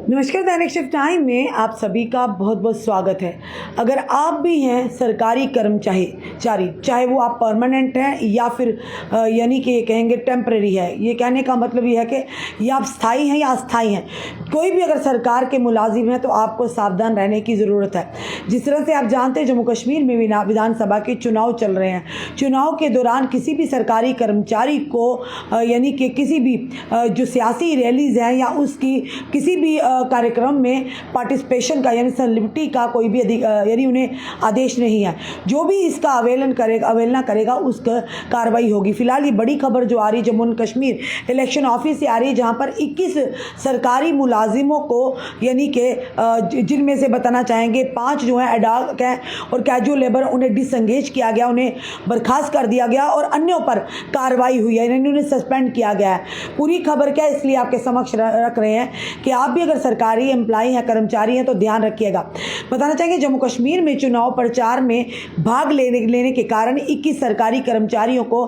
नमस्कार, दैनिक shift time में आप सभी का बहुत बहुत स्वागत है। अगर आप भी हैं सरकारी कर्मचारी, चाहे वो आप परमानेंट हैं या फिर यानी कि कहेंगे टेम्परेरी है, ये कहने का मतलब ये है कि या आप स्थायी हैं या अस्थायी हैं, कोई भी अगर सरकार के मुलाजिम हैं तो आपको सावधान रहने की ज़रूरत है। जिस तरह से आप जानते हैं जम्मू कश्मीर में विधानसभा के चुनाव चल रहे हैं। चुनाव के दौरान किसी भी सरकारी कर्मचारी को यानी कि किसी भी जो सियासी रैलीज़ हैं या उसकी किसी भी कार्यक्रम में पार्टिसिपेशन का यानी संलिप्ति का कोई भी यानी उन्हें आदेश नहीं है। जो भी इसका अवहेलना करेगा उसका कार्रवाई होगी। फिलहाल ये बड़ी खबर जो आ रही है Jammu and Kashmir election office से आ रही है, जहां पर 21 सरकारी मुलाजिमों को यानी कि जिनमें से बताना चाहेंगे 5 जो हैं एडाक हैं और कैजुअल लेबर, उन्हें डिसंगेज किया गया, उन्हें बर्खास्त कर दिया गया और अन्यों पर कार्रवाई हुई है, उन्हें सस्पेंड किया गया है। पूरी खबर क्या है इसलिए आपके समक्ष रख रहे हैं कि आप भी अगर सरकारी एम्प्लॉई हैं, कर्मचारी हैं तो ध्यान रखिएगा। बताना चाहेंगे जम्मू कश्मीर में चुनाव प्रचार में भाग लेने के कारण 21 सरकारी कर्मचारियों को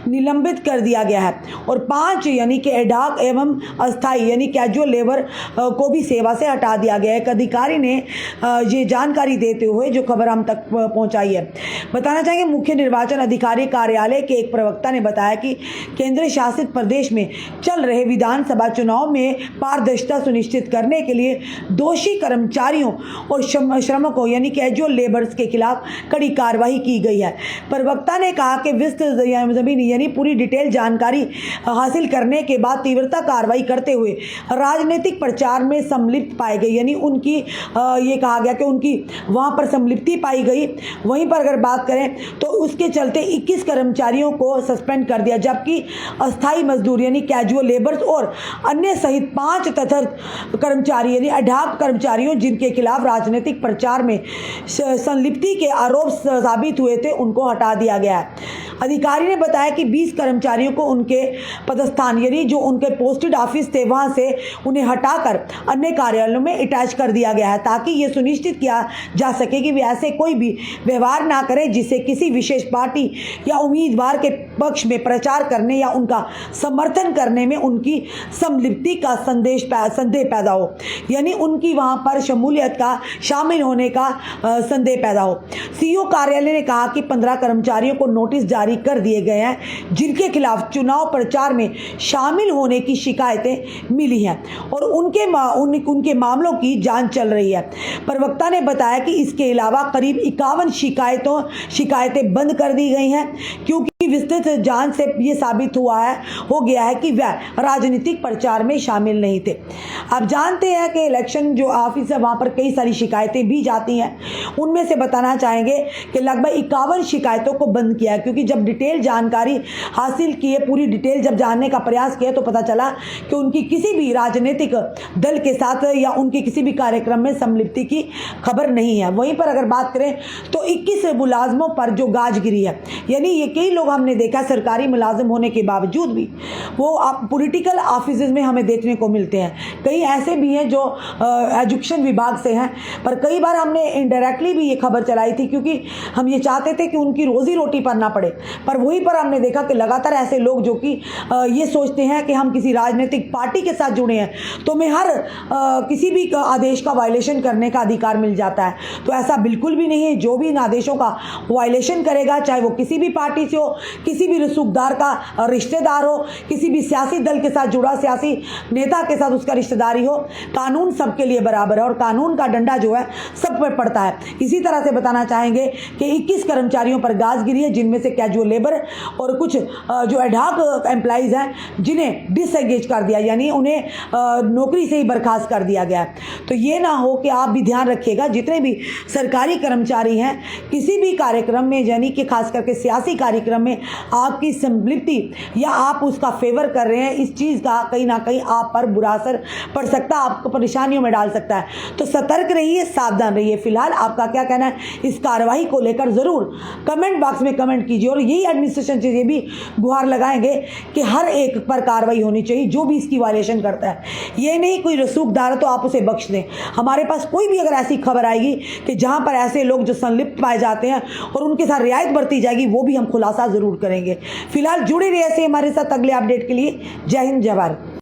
निलंबित कर दिया गया है और 5 यानी कि एडाक एवं अस्थायी यानी कैजुअल लेबर को भी सेवा से हटा दिया गया है। एक अधिकारी ने ये जानकारी देते हुए जो खबर हम तक पहुंचाई है। बताना चाहेंगे मुख्य निर्वाचन अधिकारी कार्यालय के एक प्रवक्ता ने बताया कि केंद्र शासित प्रदेश में चल रहे विधानसभा चुनाव में पारदर्शिता सुनिश्चित करने के लिए दोषी कर्मचारियों और श्रमिकों यानी कैजुअल लेबर्स के खिलाफ कड़ी कार्रवाई की गई है। प्रवक्ता ने कहा कि विस्तृत यानी पूरी डिटेल जानकारी हासिल करने के बाद तीव्रता कार्रवाई करते हुए राजनीतिक प्रचार में सम्मिलित पाए गए, यानी उनकी ये कहा गया कि उनकी वहां पर सम्मिलिप्ति पाई गई। वहीं पर अगर बात करें तो उसके चलते 21 कर्मचारियों को सस्पेंड कर दिया, जबकि अस्थायी मजदूर यानी कैजुअल लेबर्स और अन्य सहित 5 तथाकथित कर्मचारी यानी अडाक कर्मचारियों जिनके खिलाफ राजनीतिक प्रचार में संलिप्ति के आरोप साबित हुए थे उनको हटा दिया गया है। अधिकारी ने बताया कि 20 कर्मचारियों को उनके पदस्थान यानी जो उनके पोस्टेड ऑफिस थे वहां से उन्हें हटाकर अन्य कार्यालयों में अटैच कर दिया गया है, ताकि ये सुनिश्चित किया जा सके कि वे ऐसे कोई भी व्यवहार ना करें जिससे किसी विशेष पार्टी या उम्मीदवार के पक्ष में प्रचार करने या उनका समर्थन करने में उनकी संलिप्ति का संदेह पैदा हो, यानी उनकी वहां पर शमूलियत का शामिल होने का संदेह पैदा हो। सीईओ कार्यालय ने कहा कि 15 कर्मचारियों को नोटिस जारी कर दिए गए हैं जिनके खिलाफ चुनाव प्रचार में शामिल होने की शिकायतें मिली हैं और उनके मामलों की जांच चल रही है। प्रवक्ता ने बताया कि इसके अलावा करीब 51 शिकायतें बंद कर दी गई हैं क्योंकि विस्तृत जांच से ये साबित हो गया है कि वह राजनीतिक प्रचार में शामिल नहीं थे। आप जानते हैं कि इलेक्शन जो ऑफिस है वहां पर कई सारी शिकायतें भी जाती हैं, उनमें से बताना चाहेंगे कि लगभग 51 शिकायतों को बंद किया है, क्योंकि जब डिटेल जानकारी हासिल किए, पूरी डिटेल जब जानने का प्रयास किया तो पता चला कि उनकी किसी भी राजनीतिक दल के साथ या उनके किसी भी कार्यक्रम में सम्मिलिप्ति की खबर नहीं है। वहीं पर अगर बात करें तो 21 मुलाजमों पर जो गाजगिरी है, यानी ये कई लोग हमने देखा सरकारी मुलाजिम होने के बावजूद भी वो पॉलिटिकल ऑफिस में हमें देखने को मिलते हैं। कई ऐसे भी हैं जो एजुकेशन विभाग से हैं, पर कई बार हमने इनडायरेक्टली भी ये खबर चलाई थी क्योंकि हम ये चाहते थे कि उनकी रोजी रोटी पर ना पड़े। पर वहीं पर हमने देखा कि लगातार ऐसे लोग जो कि ये सोचते हैं कि हम किसी राजनीतिक पार्टी के साथ जुड़े हैं तो हमें हर किसी भी आदेश का वायलेशन करने का अधिकार मिल जाता है। तो ऐसा बिल्कुल भी नहीं है। जो भी इन आदेशों का वायलेशन करेगा, चाहे वो किसी भी पार्टी से हो, किसी भी रसूखदार का रिश्तेदार हो, किसी भी सियासी दल के साथ जुड़ा सियासी नेता के साथ उसका रिश्तेदारी हो, कानून सबके लिए बराबर है और कानून का डंडा जो है सब पर पड़ता है। इसी तरह से बताना चाहेंगे कि 21 कर्मचारियों पर गाजगिरी है, जिनमें से कैजुअल लेबर और कुछ जो एडहॉक एम्प्लॉइज हैं जिन्हें डिसएंगेज कर दिया, यानी उन्हें नौकरी से ही बर्खास्त कर दिया गया। तो ये ना हो कि आप भी ध्यान रखिएगा, जितने भी सरकारी कर्मचारी हैं किसी भी कार्यक्रम में यानी कि खास करके सियासी कार्यक्रम में आपकी संलिप्ति या आप उसका फेवर कर रहे हैं, इस चीज़ का कहीं ना कहीं आप पर बुरा असर पड़ सकता है, आपको परेशानियों में डाल सकता है। तो सतर्क रहिए, सावधान रहिए। फिलहाल आपका क्या कहना है इस कार्रवाई को लेकर जरूर कमेंट बॉक्स में कमेंट कीजिए और यही एडमिनिस्ट्रेशन से ये भी गुहार लगाएंगे कि हर एक पर कार्रवाई होनी चाहिए जो भी इसकी वायलेशन करता है। ये नहीं कोई रसूखदार तो आप उसे बख्श दें। हमारे पास कोई भी अगर ऐसी खबर आएगी कि जहां पर ऐसे लोग जो संलिप्त पाए जाते हैं और उनके साथ रियायत बरती जाएगी, वो भी हम खुलासा जरूर करेंगे। फिलहाल जुड़े रहिए ऐसे हमारे साथ अगले अपडेट के लिए। जय हिंद, जय भारत।